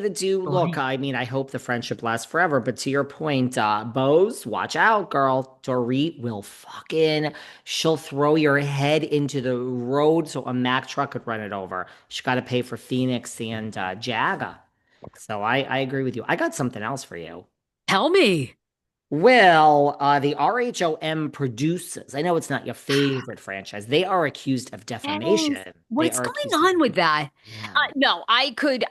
going to do, look, Boy. I mean, I hope the friendship lasts forever, but to your point, Boz, watch out, girl. Dorit will she'll throw your head into the road so a Mack truck could run it over. She got to pay for Phoenix and Jaga. So I agree with you. I got something else for you. Tell me. Well, the RHOM Producers, I know it's not your favorite franchise. They are accused of Yes. defamation. They What's are going accused of, on with that? yeah. No, I could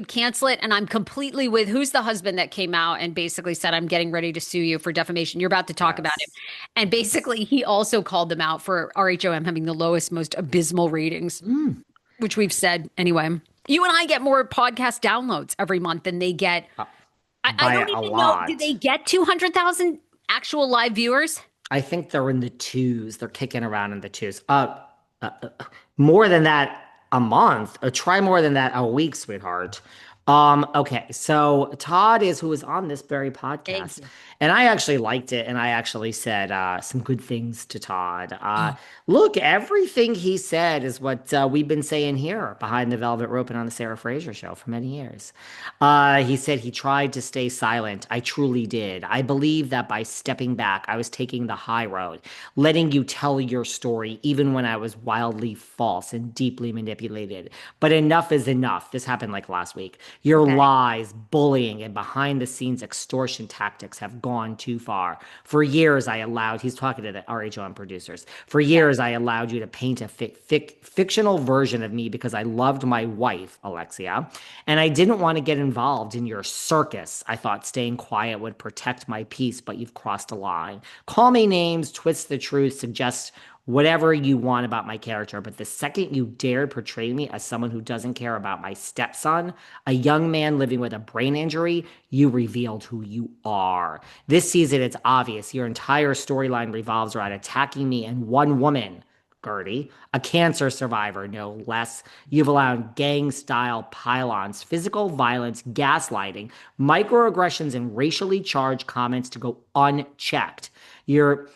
cancel it, and I'm completely with who's the husband that came out and basically said, I'm getting ready to sue you for defamation. You're about to talk about him. Yes. And Yes. basically he also called them out for RHOM having the lowest, most abysmal ratings, Mm. which we've said anyway. You and I get more podcast downloads every month than they get. Uh, I by don't a even know, did lot. they get 200,000 actual live viewers? I think they're in the twos. They're kicking around in the twos. Uh, uh, more than that a month. Try more than that a week, sweetheart. Okay, so Todd is who was on this very Thank podcast, you. and I actually liked it, and I actually said some good things to Todd. Oh, Look, everything he said is what we've been saying here behind the velvet rope and on the Sarah Fraser show for many years. He said he tried to stay silent. I truly did. I believe that by stepping back, I was taking the high road, letting you tell your story, even when I was wildly false and deeply manipulated. But enough is enough. This happened like last week. Your okay. lies, bullying, and behind the scenes extortion tactics have gone too far. For years, I allowed, he's talking to the RHOM producers, for Yeah. years, I allowed you to paint a fictional version of me because I loved my wife, Alexia, and I didn't want to get involved in your circus. I thought staying quiet would protect my peace, but you've crossed a line. Call me names, twist the truth, suggest whatever you want about my character. But the second you dared portray me as someone who doesn't care about my stepson, a young man living with a brain injury, you revealed who you are. This season, it's obvious your entire storyline revolves around attacking me and one woman. Gertie, a cancer survivor, no less. You've allowed gang style pylons, physical violence, gaslighting, microaggressions, and racially charged comments to go unchecked. You've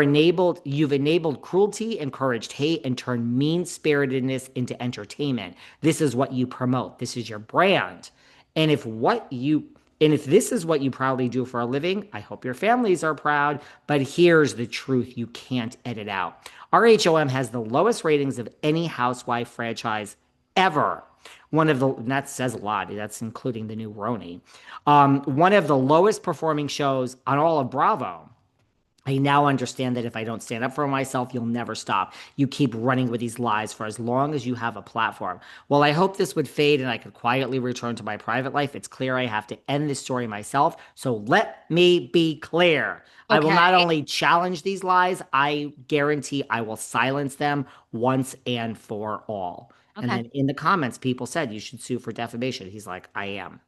enabled cruelty, encouraged hate, and turned mean-spiritedness into entertainment. This is what you promote. This is your brand. And if what you and if this is what you proudly do for a living, I hope your families are proud. But here's the truth you can't edit out. RHOM has the lowest ratings of any housewife franchise ever. One of the, and that says a lot, that's including the new RHONY. One of the lowest performing shows on all of Bravo. I now understand that if I don't stand up for myself, you'll never stop. You keep running with these lies for as long as you have a platform. Well, I hope this would fade and I could quietly return to my private life. It's clear I have to end this story myself. So let me be clear. I will Okay. not only challenge these lies, I guarantee I will silence them once and for all. And Okay. then in the comments, people said you should sue for defamation. He's like, I am.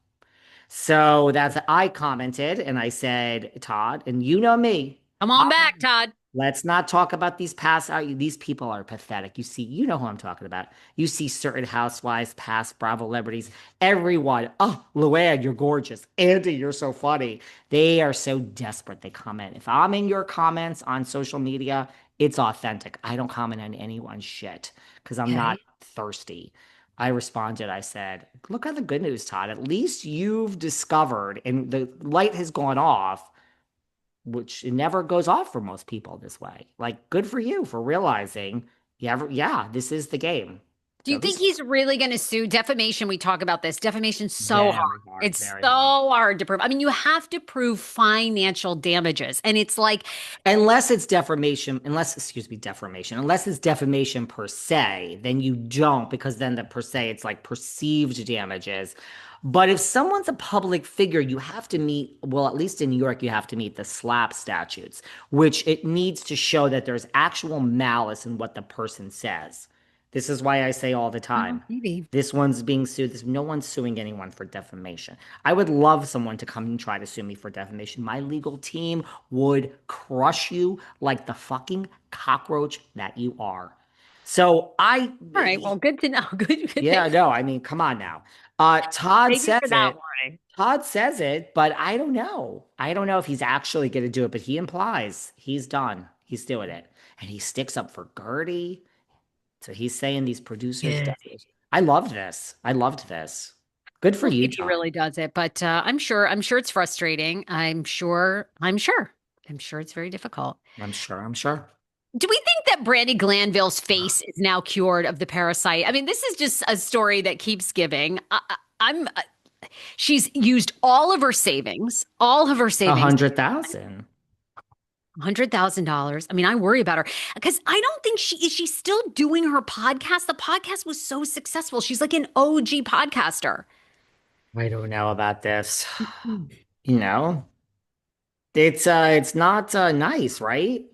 So that's I commented and I said, Todd, and you know me. Come on back, Todd. Let's not talk about these past. These people are pathetic. You see, you know who I'm talking about. You see certain housewives, past Bravo celebrities, everyone. Oh, Luann, you're gorgeous. Andy, you're so funny. They are so desperate. They comment. If I'm in your comments on social media, it's authentic. I don't comment on anyone's shit because I'm not Okay. thirsty. I responded. I said, "Look at the good news, Todd. At least you've discovered, and the light has gone off." Which it never goes off for most people this way. Like, good for you for realizing, yeah, this is the game. Do you So think this he's really going to sue? Defamation, we talk about this. Defamation's so hard. very hard, It's very hard. so hard to prove. I mean, you have to prove financial damages. And it's like, Unless it's defamation, unless, excuse me, defamation, unless it's defamation per se, then you don't, because then the per se, it's like perceived damages. But if someone's a public figure, you have to meet, well, at least in New York, you have to meet the SLAPP statutes, which it needs to show that there's actual malice in what the person says. This is why I say all the well, time. maybe. This one's being sued. No one's suing anyone for defamation. I would love someone to come and try to sue me for defamation. My legal team would crush you like the fucking cockroach that you are. So All right. Well, good to know. Good. yeah, Thanks. no, I mean, come on now. Todd Thank you for says that it. warning. Todd says it, but I don't know. I don't know if he's actually going to do it, but he implies he's done. He's doing it. And he sticks up for Gertie. So he's saying these producers Good. definitely. I loved this. I loved this. Good for We'll see you, if he John. really does it, but I'm sure it's frustrating. I'm sure it's very difficult. I'm sure. I'm sure. Do we think that Brandy Glanville's face is now cured of the parasite? I mean, this is just a story that keeps giving. I'm She's used all of her A savings, 100,000. $100,000. I mean, I worry about her because I don't think she's still doing her podcast. The podcast was so successful. She's like an OG podcaster. I don't know about this. Mm. You know, it's not nice, right?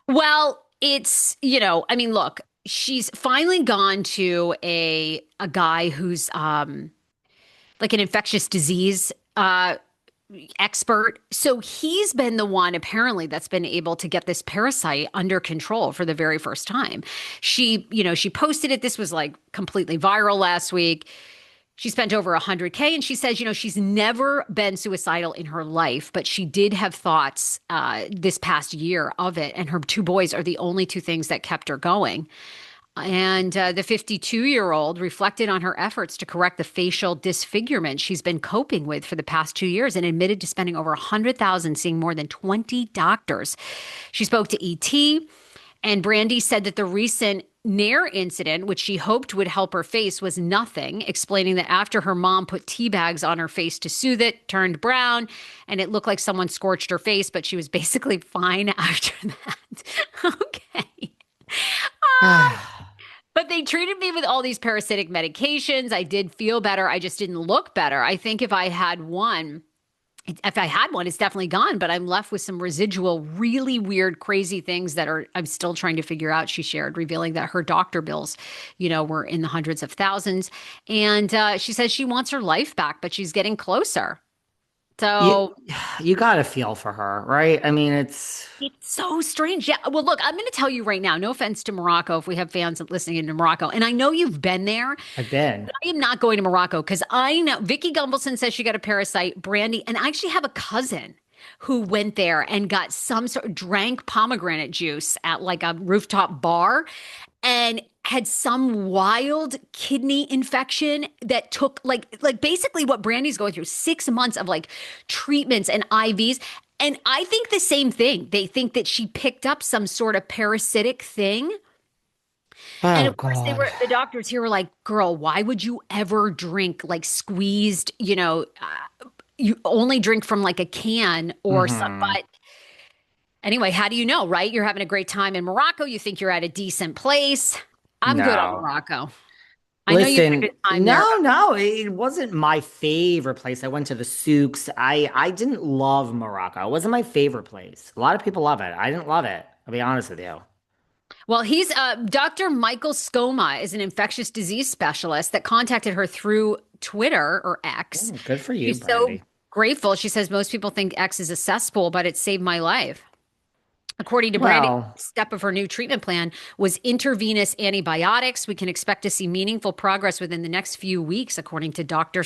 Well, I mean, look, she's finally gone to a guy who's like an infectious disease expert. So he's been the one apparently that's been able to get this parasite under control for the very first time. She posted it. This was like completely viral last week. She spent over 100K and she says, she's never been suicidal in her life, but she did have thoughts this past year of it. And her two boys are the only two things that kept her going. And the 52-year-old reflected on her efforts to correct the facial disfigurement she's been coping with for the past 2 years and admitted to spending over 100,000 seeing more than 20 doctors. She spoke to ET, and Brandy said that the recent Nair incident, which she hoped would help her face, was nothing, explaining that after her mom put tea bags on her face to soothe it, turned brown, and it looked like someone scorched her face, but she was basically fine after that. Okay. But they treated me with all these parasitic medications. I did feel better. I just didn't look better. I think if I had one, it's definitely gone, but I'm left with some residual, really weird, crazy things I'm still trying to figure out. She shared, revealing that her doctor bills, were in the hundreds of thousands. And she says she wants her life back, but she's getting closer. You So you gotta feel for her, right? I mean, it's it's so strange. Yeah. Well, look, I'm going to tell you right now, no offense to Morocco if we have fans listening in Morocco. And I know you've been there. I've been. I am not going to Morocco because I know Vicky Gumbelson says she got a parasite, Brandy, and I actually have a cousin who went there and got drank pomegranate juice at like a rooftop bar and had some wild kidney infection that took like basically what Brandy's going through 6 months of like treatments and IVs. And I think the same thing. They think that she picked up some sort of parasitic thing. And Oh of course, God. the doctors here were like, girl, why would you ever drink like squeezed, you only drink from like a can or some, Hmm. but anyway, how do you know, right? You're having a great time in Morocco. You think you're at a decent place. I'm good on No. Morocco. I know you had a Listen, good time there. no, it wasn't my favorite place. I went to the souks. I didn't love Morocco. It wasn't my favorite place. A lot of people love it. I didn't love it. I'll be honest with you. Well, he's Dr. Michael Scoma is an infectious disease specialist that contacted her through Twitter or X. Oh, good for you, She's so Brandy. grateful. She says most people think X is a cesspool, but it saved my life. According to Brandy, Well, the step of her new treatment plan was intravenous antibiotics. We can expect to see meaningful progress within the next few weeks, according to Dr.